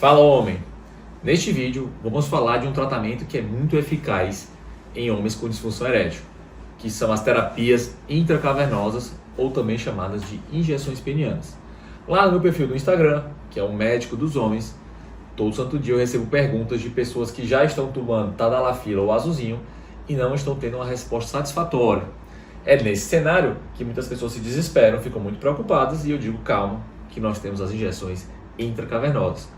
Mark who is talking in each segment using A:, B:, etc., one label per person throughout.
A: Fala, homem! Neste vídeo vamos falar de um tratamento que é muito eficaz em homens com disfunção erétil, que são as terapias intracavernosas ou também chamadas de injeções penianas. Lá no meu perfil do Instagram, que é o Médico dos Homens, todo santo dia eu recebo perguntas de pessoas que já estão tomando tadalafila ou azulzinho e não estão tendo uma resposta satisfatória. É nesse cenário que muitas pessoas se desesperam, ficam muito preocupadas e eu digo calma, que nós temos as injeções intracavernosas.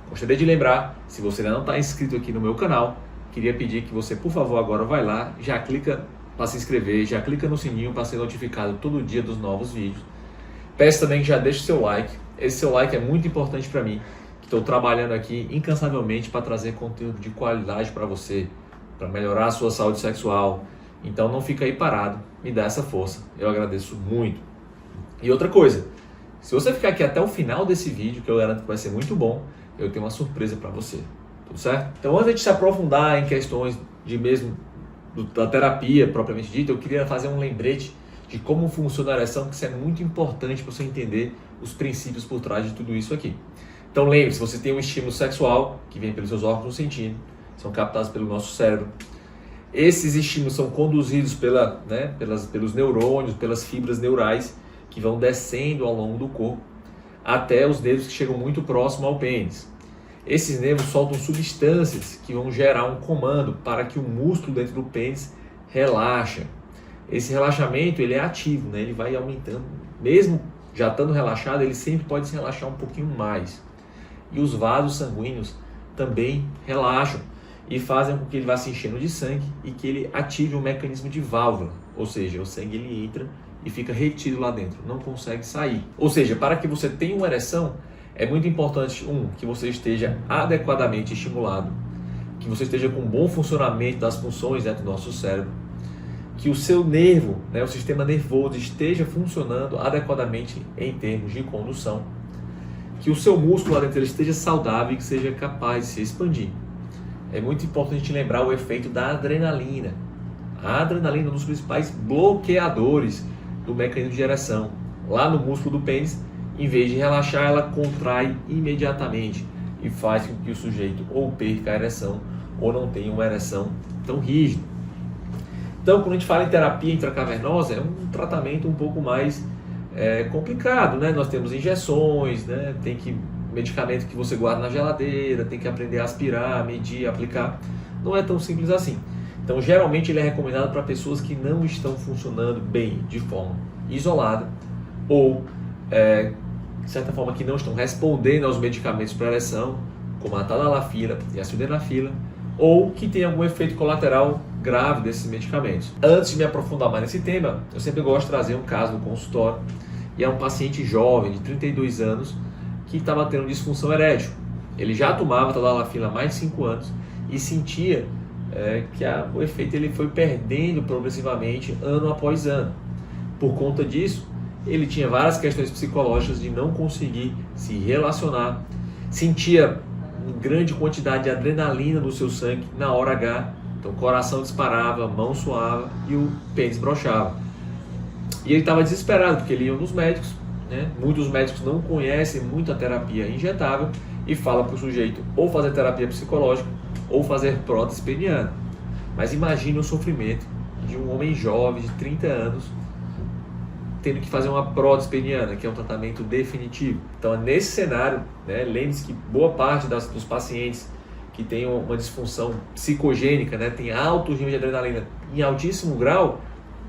A: Gostaria de lembrar, se você ainda não está inscrito aqui no meu canal, queria pedir que você, por favor, agora vai lá, já clica para se inscrever, já clica no sininho para ser notificado todo dia dos novos vídeos. Peço também que já deixe o seu like, esse seu like é muito importante para mim, que estou trabalhando aqui incansavelmente para trazer conteúdo de qualidade para você, para melhorar a sua saúde sexual. Então não fica aí parado, me dá essa força, eu agradeço muito. E outra coisa, se você ficar aqui até o final desse vídeo, que eu garanto que vai ser muito bom, eu tenho uma surpresa para você, tudo certo? Então antes de se aprofundar em questões da terapia propriamente dita, eu queria fazer um lembrete de como funciona a ereção, que isso é muito importante para você entender os princípios por trás de tudo isso aqui. Então lembre-se, você tem um estímulo sexual que vem pelos seus órgãos sentindo, são captados pelo nosso cérebro. Esses estímulos são conduzidos pelos neurônios, pelas fibras neurais que vão descendo ao longo do corpo até os nervos que chegam muito próximo ao pênis. Esses nervos soltam substâncias que vão gerar um comando para que o músculo dentro do pênis relaxe. Esse relaxamento ele é ativo, né? Ele vai aumentando, mesmo já estando relaxado, ele sempre pode se relaxar um pouquinho mais. E os vasos sanguíneos também relaxam e fazem com que ele vá se enchendo de sangue e que ele ative um mecanismo de válvula, ou seja, o sangue ele entra e fica retido lá dentro, não consegue sair. Ou seja, para que você tenha uma ereção, é muito importante, que você esteja adequadamente estimulado, que você esteja com um bom funcionamento das funções dentro do nosso cérebro, que o seu nervo, o sistema nervoso esteja funcionando adequadamente em termos de condução, que o seu músculo lá dentro esteja saudável e que seja capaz de se expandir. É muito importante lembrar o efeito da adrenalina. A adrenalina é um dos principais bloqueadores do mecanismo de ereção. Lá no músculo do pênis, em vez de relaxar, ela contrai imediatamente e faz com que o sujeito ou perca a ereção ou não tenha uma ereção tão rígida. Então, quando a gente fala em terapia intracavernosa, é um tratamento um pouco mais complicado, né? Nós temos injeções, né? Tem medicamento que você guarda na geladeira, tem que aprender a aspirar, medir, aplicar. Não é tão simples assim. Então, geralmente ele é recomendado para pessoas que não estão funcionando bem de forma isolada ou, de certa forma, que não estão respondendo aos medicamentos para ereção, como a tadalafila e a sildenafila, ou que tem algum efeito colateral grave desses medicamentos. Antes de me aprofundar mais nesse tema, eu sempre gosto de trazer um caso do consultório, e é um paciente jovem, de 32 anos, que estava tendo disfunção erétil. Ele já tomava tadalafila há mais de 5 anos e sentia que o efeito ele foi perdendo progressivamente ano após ano. Por conta disso, ele tinha várias questões psicológicas de não conseguir se relacionar, sentia uma grande quantidade de adrenalina no seu sangue na hora H, então o coração disparava, a mão suava e o pênis broxava. E ele estava desesperado porque ele ia nos médicos, né? Muitos médicos não conhecem muito a terapia injetável e falam para o sujeito ou fazer terapia psicológica ou fazer prótese peniana. Mas imagine o sofrimento de um homem jovem de 30 anos tendo que fazer uma prótese peniana, que é um tratamento definitivo. Então, nesse cenário, lembre-se que boa parte dos pacientes que têm uma disfunção psicogênica, tem alto nível de adrenalina em altíssimo grau,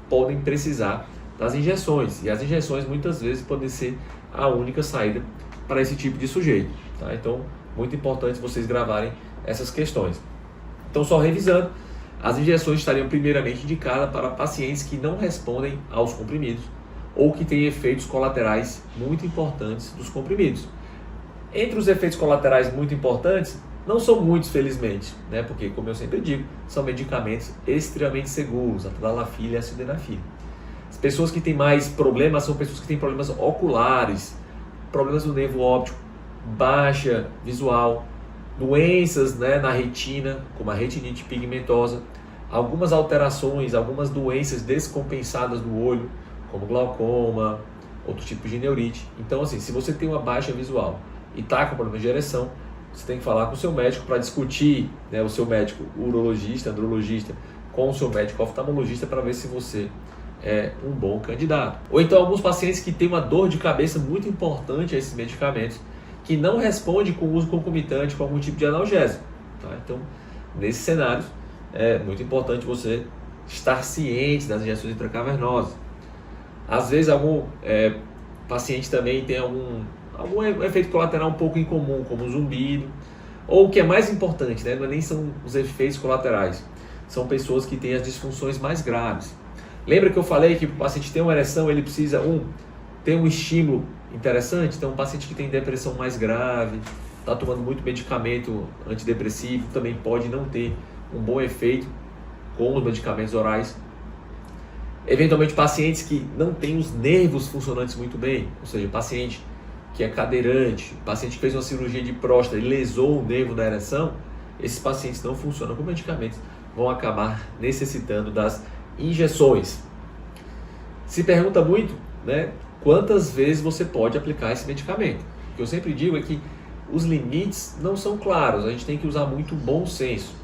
A: podem precisar das injeções. E as injeções muitas vezes podem ser a única saída para esse tipo de sujeito. Tá? Então, muito importante vocês gravarem essas questões. Então, só revisando, as injeções estariam primeiramente indicadas para pacientes que não respondem aos comprimidos ou que têm efeitos colaterais muito importantes dos comprimidos. Entre os efeitos colaterais muito importantes, não são muitos, felizmente, porque, como eu sempre digo, são medicamentos extremamente seguros, a tadalafila e a sildenafila. As pessoas que têm mais problemas são pessoas que têm problemas oculares, problemas do nervo óptico, baixa visual, doenças na retina, como a retinite pigmentosa, algumas alterações, algumas doenças descompensadas do olho, como glaucoma, outros tipos de neurite. Então, assim, se você tem uma baixa visual e está com problema de ereção, você tem que falar com o seu médico para discutir, né, o seu médico urologista, andrologista, com o seu médico oftalmologista para ver se você é um bom candidato. Ou então alguns pacientes que têm uma dor de cabeça muito importante a esses medicamentos, que não responde com uso concomitante com algum tipo de analgésico. Tá? Então, nesses cenários, é muito importante você estar ciente das injeções intracavernosas. Às vezes, algum paciente também tem algum efeito colateral um pouco incomum, como zumbido, ou o que é mais importante, né? Não nem são os efeitos colaterais, são pessoas que têm as disfunções mais graves. Lembra que eu falei que o paciente tem uma ereção, ele precisa ter um estímulo interessante? Então, um paciente que tem depressão mais grave, está tomando muito medicamento antidepressivo, também pode não ter um bom efeito com os medicamentos orais. Eventualmente, pacientes que não têm os nervos funcionantes muito bem, ou seja, paciente que é cadeirante, paciente que fez uma cirurgia de próstata e lesou o nervo da ereção, esses pacientes não funcionam com medicamentos, vão acabar necessitando das injeções. Se pergunta muito, né, quantas vezes você pode aplicar esse medicamento. O que eu sempre digo é que os limites não são claros, a gente tem que usar muito bom senso.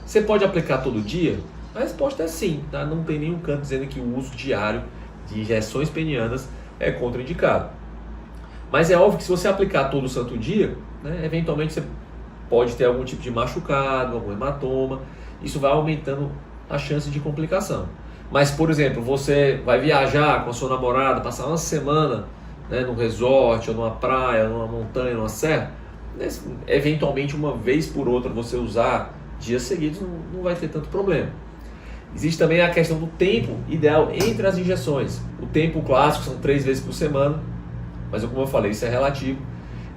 A: Você pode aplicar todo dia? A resposta é sim, tá? Não tem nenhum canto dizendo que o uso diário de injeções penianas é contraindicado. Mas é óbvio que se você aplicar todo santo dia, né, eventualmente você pode ter algum tipo de machucado, algum hematoma, isso vai aumentando a chance de complicação. Mas, por exemplo, você vai viajar com a sua namorada, passar uma semana, né, num resort, ou numa praia, numa montanha, numa serra, né, eventualmente uma vez por outra você usar dias seguidos não vai ter tanto problema. Existe também a questão do tempo ideal entre as injeções. O tempo clássico são 3 vezes por semana, mas como eu falei, isso é relativo.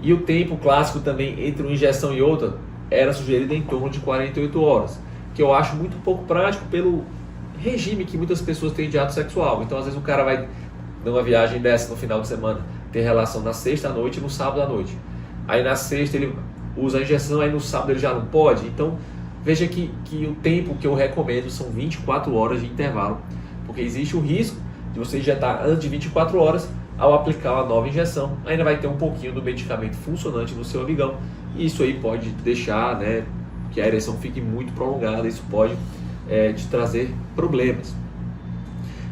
A: E o tempo clássico também entre uma injeção e outra era sugerido em torno de 48 horas, que eu acho muito pouco prático pelo regime que muitas pessoas têm de ato sexual. Então, às vezes o cara vai numa viagem dessa no final de semana, ter relação na sexta à noite e no sábado à noite. Aí na sexta ele usa a injeção, aí no sábado ele já não pode. Então, veja que o tempo que eu recomendo são 24 horas de intervalo, porque existe o risco de você injetar antes de 24 horas, ao aplicar uma nova injeção, ainda vai ter um pouquinho do medicamento funcionante no seu amigão, e isso aí pode deixar, né, que a ereção fique muito prolongada, isso pode te trazer problemas.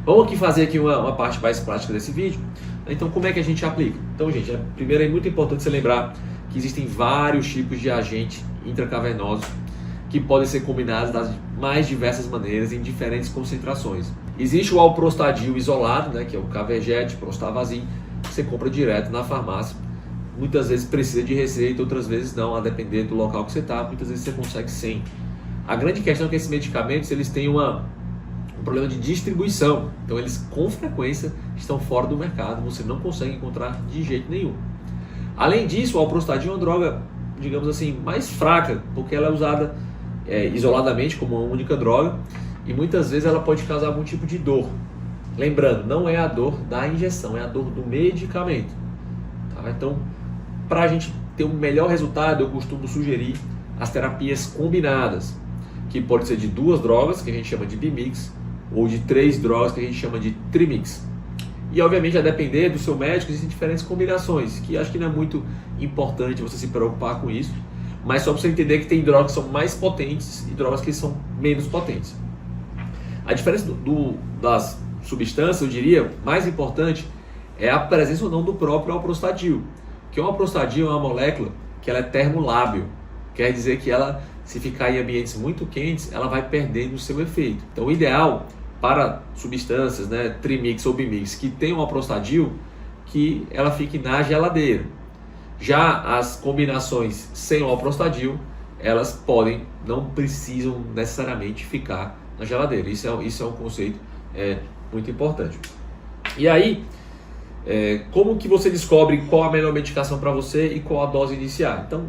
A: Vamos aqui fazer aqui uma parte mais prática desse vídeo. Então, como é que a gente aplica? Então, gente, primeiro é muito importante você lembrar que existem vários tipos de agentes intracavernosos que podem ser combinados das mais diversas maneiras em diferentes concentrações. Existe o alprostadil isolado, né, que é o Caverjet, Prostavazin, que você compra direto na farmácia. Muitas vezes precisa de receita, outras vezes não, a depender do local que você está. Muitas vezes você consegue sem. A grande questão é que esses medicamentos eles têm um problema de distribuição. Então eles com frequência estão fora do mercado, você não consegue encontrar de jeito nenhum. Além disso, o alprostadil é uma droga, digamos assim, mais fraca, porque ela é usada isoladamente como uma única droga e muitas vezes ela pode causar algum tipo de dor. Lembrando, não é a dor da injeção, é a dor do medicamento. Tá? Então, para a gente ter um melhor resultado, eu costumo sugerir as terapias combinadas, que pode ser de 2 drogas, que a gente chama de bimix, ou de 3 drogas, que a gente chama de trimix. E obviamente, a depender do seu médico, existem diferentes combinações, que acho que não é muito importante você se preocupar com isso, mas só para você entender que tem drogas que são mais potentes e drogas que são menos potentes. A diferença das substâncias, eu diria, mais importante é a presença ou não do próprio alprostadil, que o alprostadil é uma molécula que ela é termolábil, quer dizer que ela, se ficar em ambientes muito quentes, ela vai perdendo o seu efeito. Então, o ideal para substâncias, né, trimix ou bimix, que tem um alprostadil, que ela fique na geladeira. Já as combinações sem o alprostadil, elas não precisam necessariamente ficar na geladeira. Isso é um conceito muito importante. E aí, como que você descobre qual a melhor medicação para você e qual a dose inicial? Então,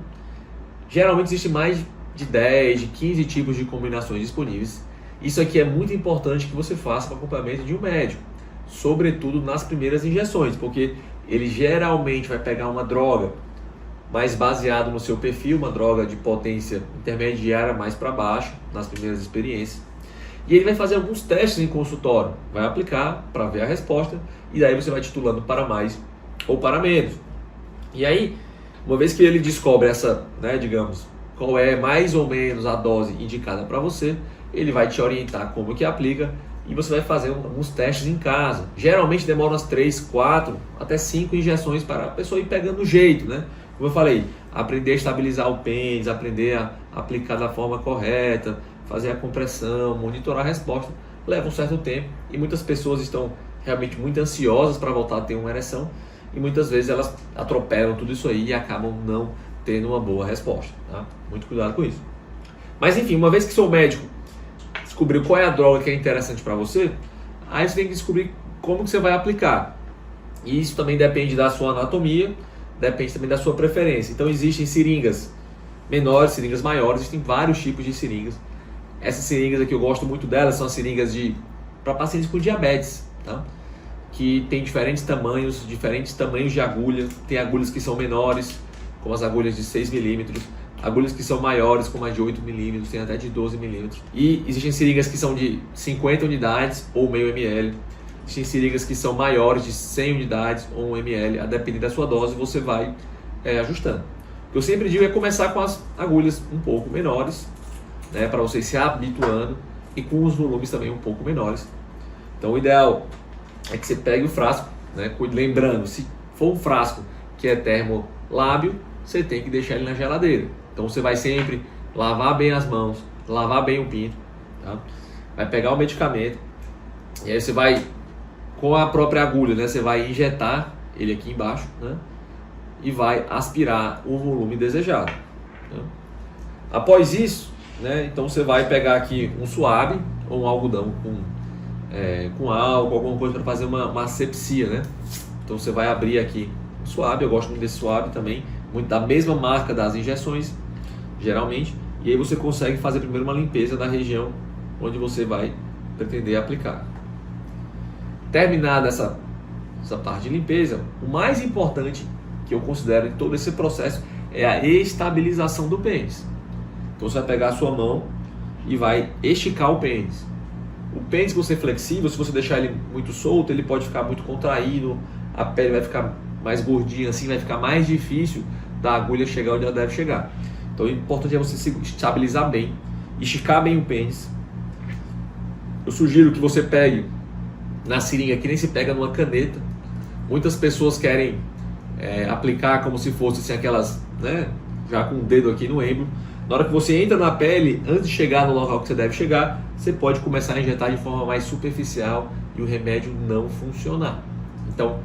A: geralmente existe mais de 10, de 15 tipos de combinações disponíveis. Isso aqui é muito importante que você faça com acompanhamento de um médico, sobretudo nas primeiras injeções, porque ele geralmente vai pegar uma droga mais baseado no seu perfil, uma droga de potência intermediária mais para baixo, nas primeiras experiências. E ele vai fazer alguns testes em consultório, vai aplicar para ver a resposta, e daí você vai titulando para mais ou para menos. E aí, Uma vez que ele descobre essa, né, digamos, qual é mais ou menos a dose indicada para você, ele vai te orientar como que aplica e você vai fazer alguns testes em casa. Geralmente demora umas 3, 4, até 5 injeções para a pessoa ir pegando o jeito, né? Como eu falei, aprender a estabilizar o pênis, aprender a aplicar da forma correta, fazer a compressão, monitorar a resposta, leva um certo tempo e muitas pessoas estão realmente muito ansiosas para voltar a ter uma ereção e muitas vezes elas atropelam tudo isso aí e acabam não tendo uma boa resposta, tá? Muito cuidado com isso. Mas enfim, uma vez que seu médico descobriu qual é a droga que é interessante para você, aí você tem que descobrir como que você vai aplicar. E isso também depende da sua anatomia, depende também da sua preferência. Então existem seringas menores, seringas maiores, existem vários tipos de seringas. Essas seringas aqui eu gosto muito delas, são as seringas para pacientes com diabetes, tá? Que tem diferentes tamanhos de agulha. Tem agulhas que são menores, como as agulhas de 6 milímetros, agulhas que são maiores, como as de 8 milímetros, tem até de 12 milímetros. E existem seringas que são de 50 unidades ou meio ml. Existem seringas que são maiores, de 100 unidades ou 1 ml. A depender da sua dose, você vai ajustando. O que eu sempre digo é começar com as agulhas um pouco menores, né, para você se habituando, e com os volumes também um pouco menores. Então o ideal é que você pegue o frasco, né, lembrando, se for um frasco que é termolábio, você tem que deixar ele na geladeira. Então você vai sempre lavar bem as mãos, lavar bem o pinto, tá? Vai pegar o medicamento e aí você vai, com a própria agulha, né, você vai injetar ele aqui embaixo, né, e vai aspirar o volume desejado, né? Após isso, né, então você vai pegar aqui um suave ou um algodão com álcool, alguma coisa para fazer uma asepsia, né? Então você vai abrir aqui o suave, eu gosto muito desse suave também, muito da mesma marca das injeções, geralmente, e aí você consegue fazer primeiro uma limpeza da região onde você vai pretender aplicar. Terminada essa parte de limpeza, o mais importante que eu considero em todo esse processo é a estabilização do pênis. Então você vai pegar a sua mão e vai esticar o pênis. O pênis, por ser flexível, se você deixar ele muito solto, ele pode ficar muito contraído, a pele vai ficar mais gordinha assim, vai ficar mais difícil da agulha chegar onde ela deve chegar. Então o importante é você se estabilizar bem, esticar bem o pênis. Eu sugiro que você pegue na seringa, que nem se pega numa caneta. Muitas pessoas querem aplicar como se fosse assim, aquelas, né, já com o dedo aqui no êmbolo. Na hora que você entra na pele, antes de chegar no local que você deve chegar, você pode começar a injetar de forma mais superficial e o remédio não funcionar. Então,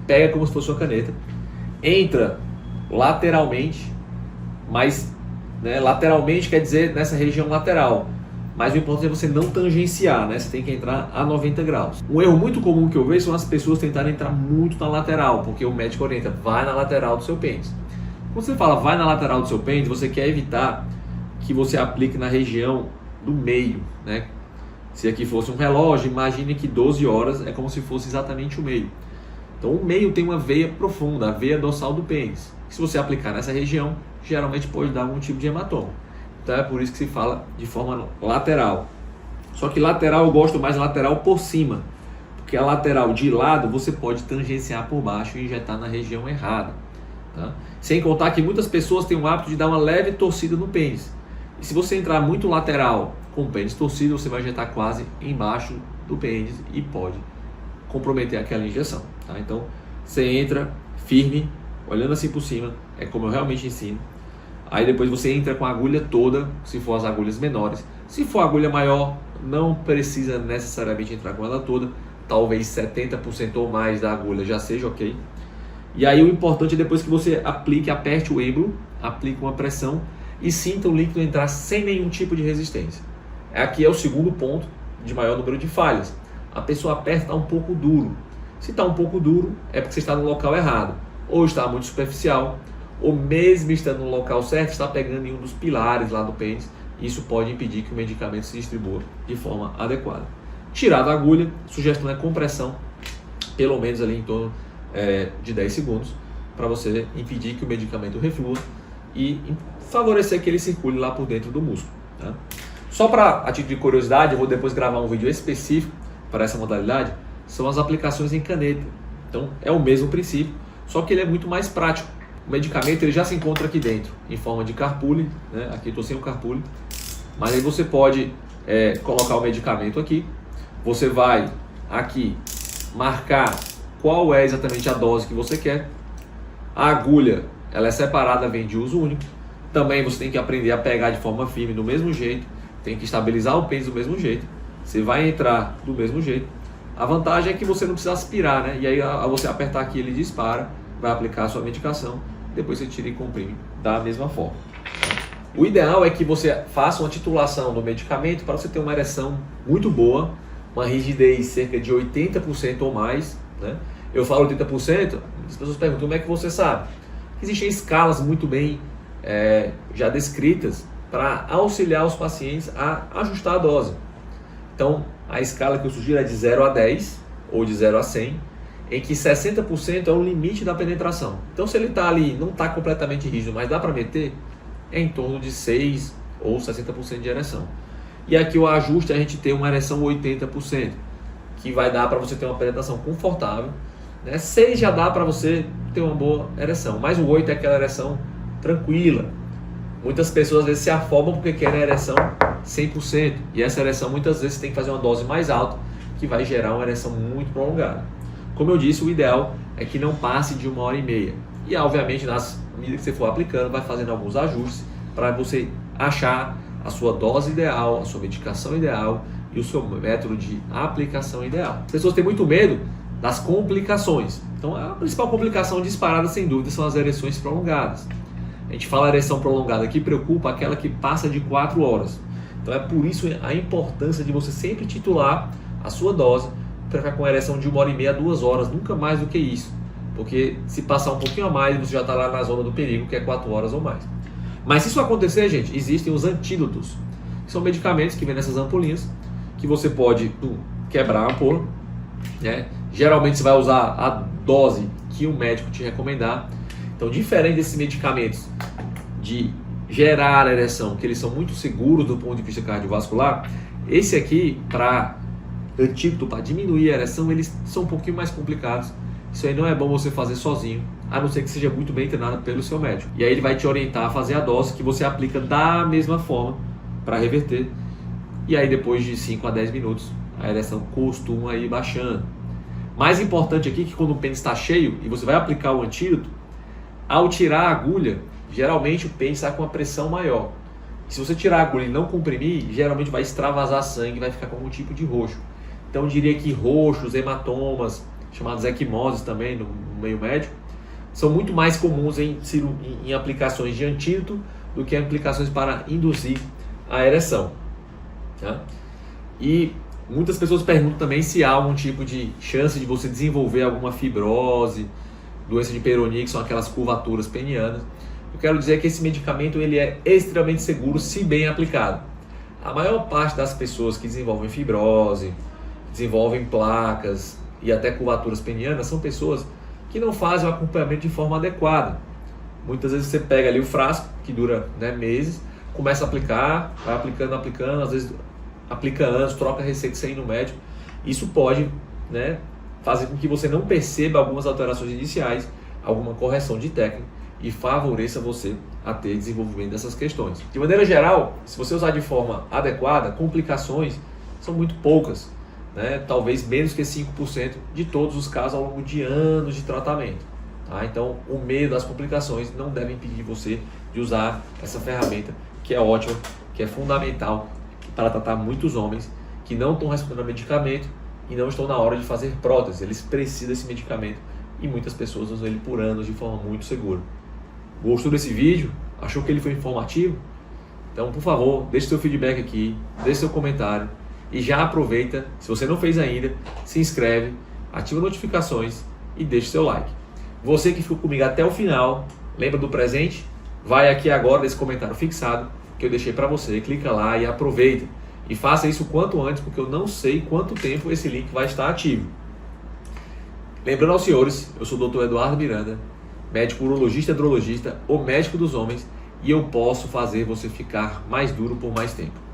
A: pega como se fosse uma caneta, entra lateralmente, mas lateralmente quer dizer nessa região lateral, mas o importante é você não tangenciar, né? Você tem que entrar a 90 graus. Um erro muito comum que eu vejo são as pessoas tentarem entrar muito na lateral, porque o médico orienta, vai na lateral do seu pênis. Quando você fala vai na lateral do seu pênis, você quer evitar que você aplique na região do meio, né? Se aqui fosse um relógio, imagine que 12 horas é como se fosse exatamente o meio. Então o meio tem uma veia profunda, a veia dorsal do pênis. Se você aplicar nessa região, geralmente pode dar algum tipo de hematoma. Então é por isso que se fala de forma lateral. Só que lateral eu gosto mais lateral por cima, porque a lateral de lado você pode tangenciar por baixo e injetar na região errada, tá? Sem contar que muitas pessoas têm o hábito de dar uma leve torcida no pênis. E se você entrar muito lateral com o pênis torcido, você vai injetar quase embaixo do pênis e pode comprometer aquela injeção, tá? Então você entra firme, olhando assim por cima, é como eu realmente ensino. Aí depois você entra com a agulha toda, se for as agulhas menores. Se for a agulha maior, não precisa necessariamente entrar com ela toda, talvez 70% ou mais da agulha já seja ok. E aí o importante é depois que você aplique, aperte o êmbolo, aplique uma pressão e sinta o líquido entrar sem nenhum tipo de resistência. Aqui é o segundo ponto de maior número de falhas. A pessoa aperta, está um pouco duro. Se está um pouco duro, é porque você está no local errado. Ou está muito superficial, ou mesmo estando no local certo, está pegando em um dos pilares lá do pênis. Isso pode impedir que o medicamento se distribua de forma adequada. Tirada a agulha, sugestão é compressão, pelo menos ali em torno de 10 segundos, para você impedir que o medicamento reflua e favorecer que ele circule lá por dentro do músculo, tá? Só para a título de curiosidade, eu vou depois gravar um vídeo específico para essa modalidade, são as aplicações em caneta. Então é o mesmo princípio, só que ele é muito mais prático. o medicamento ele já se encontra aqui dentro, em forma de carpule, né? Aqui eu estou sem o carpule, mas aí você pode colocar o medicamento aqui, você vai aqui marcar qual é exatamente a dose que você quer, a agulha ela é separada, vem de uso único, também você tem que aprender a pegar de forma firme do mesmo jeito, tem que estabilizar o pênis do mesmo jeito, você vai entrar do mesmo jeito. A vantagem é que você não precisa aspirar, né? E aí ao você apertar aqui ele dispara, vai aplicar a sua medicação, depois você tira e comprime da mesma forma. O ideal é que você faça uma titulação do medicamento para você ter uma ereção muito boa, uma rigidez cerca de 80% ou mais, né? Eu falo 80%, as pessoas perguntam como é que você sabe. Existem escalas muito bem já descritas para auxiliar os pacientes a ajustar a dose. Então, a escala que eu sugiro é de 0 a 10 ou de 0 a 100, em que 60% é o limite da penetração. Então, se ele está ali, não está completamente rígido, mas dá para meter, é em torno de 6 ou 60% de ereção. E aqui o ajuste a gente tem uma ereção 80%, que vai dar para você ter uma penetração confortável, né? 6 já dá para você ter uma boa ereção, mas o 8 é aquela ereção tranquila. Muitas pessoas às vezes se afobam porque querem a ereção 100%, e essa ereção muitas vezes tem que fazer uma dose mais alta, que vai gerar uma ereção muito prolongada. Como eu disse, o ideal é que não passe de 1h30. E obviamente, nas medidas que você for aplicando, vai fazendo alguns ajustes para você achar a sua dose ideal, a sua medicação ideal e o seu método de aplicação ideal. As pessoas têm muito medo das complicações. Então a principal complicação disparada, sem dúvida, são as ereções prolongadas. A gente fala ereção prolongada que preocupa aquela que passa de 4 horas. Então é por isso a importância de você sempre titular a sua dose para ficar com ereção de 1h30 a 2 horas, nunca mais do que isso. Porque se passar um pouquinho a mais, você já está lá na zona do perigo, que é 4 horas ou mais. Mas se isso acontecer, gente, existem os antídotos, que são medicamentos que vêm nessas ampolinhas, que você pode quebrar a ampola, né? Geralmente você vai usar a dose que o médico te recomendar. Então, diferente desses medicamentos de gerar ereção, que eles são muito seguros do ponto de vista cardiovascular, esse aqui, para antídoto, para diminuir a ereção, eles são um pouquinho mais complicados. Isso aí não é bom você fazer sozinho, a não ser que seja muito bem treinado pelo seu médico. E aí ele vai te orientar a fazer a dose que você aplica da mesma forma para reverter. E aí depois de 5 a 10 minutos, a ereção costuma ir baixando. Mais importante aqui é que quando o pênis está cheio e você vai aplicar o antídoto, ao tirar a agulha, geralmente o pênis está com uma pressão maior. Se você tirar a agulha e não comprimir, geralmente vai extravasar sangue, vai ficar com algum tipo de roxo. Então eu diria que roxos, hematomas, chamados equimoses também no meio médico, são muito mais comuns em aplicações de antídoto do que em aplicações para induzir a ereção. Tá? E muitas pessoas perguntam também se há algum tipo de chance de você desenvolver alguma fibrose, doença de Peyronie, que são aquelas curvaturas penianas. Eu quero dizer que esse medicamento ele é extremamente seguro se bem aplicado. A maior parte das pessoas que desenvolvem fibrose, desenvolvem placas e até curvaturas penianas são pessoas que não fazem o acompanhamento de forma adequada. Muitas vezes você pega ali o frasco, que dura meses, começa a aplicar, vai aplicando, às vezes aplica anos, troca receita sem ir no médico. Isso pode fazer com que você não perceba algumas alterações iniciais, alguma correção de técnica e favoreça você a ter desenvolvimento dessas questões. De maneira geral, se você usar de forma adequada, complicações são muito poucas, talvez menos que 5% de todos os casos ao longo de anos de tratamento. Tá? Então, o medo das complicações não deve impedir você de usar essa ferramenta, que é ótima, que é fundamental para tratar muitos homens que não estão respondendo ao medicamento e não estão na hora de fazer prótese. Eles precisam desse medicamento e muitas pessoas usam ele por anos de forma muito segura. Gostou desse vídeo? Achou que ele foi informativo? Então, por favor, deixe seu feedback aqui, deixe seu comentário e já aproveita, se você não fez ainda, se inscreve, ativa notificações e deixe seu like. Você que ficou comigo até o final, lembra do presente? Vai aqui agora nesse comentário fixado que eu deixei para você, clica lá e aproveita. E faça isso quanto antes, porque eu não sei quanto tempo esse link vai estar ativo. Lembrando aos senhores, eu sou o Dr. Eduardo Miranda, médico urologista e andrologista, o médico dos homens, e eu posso fazer você ficar mais duro por mais tempo.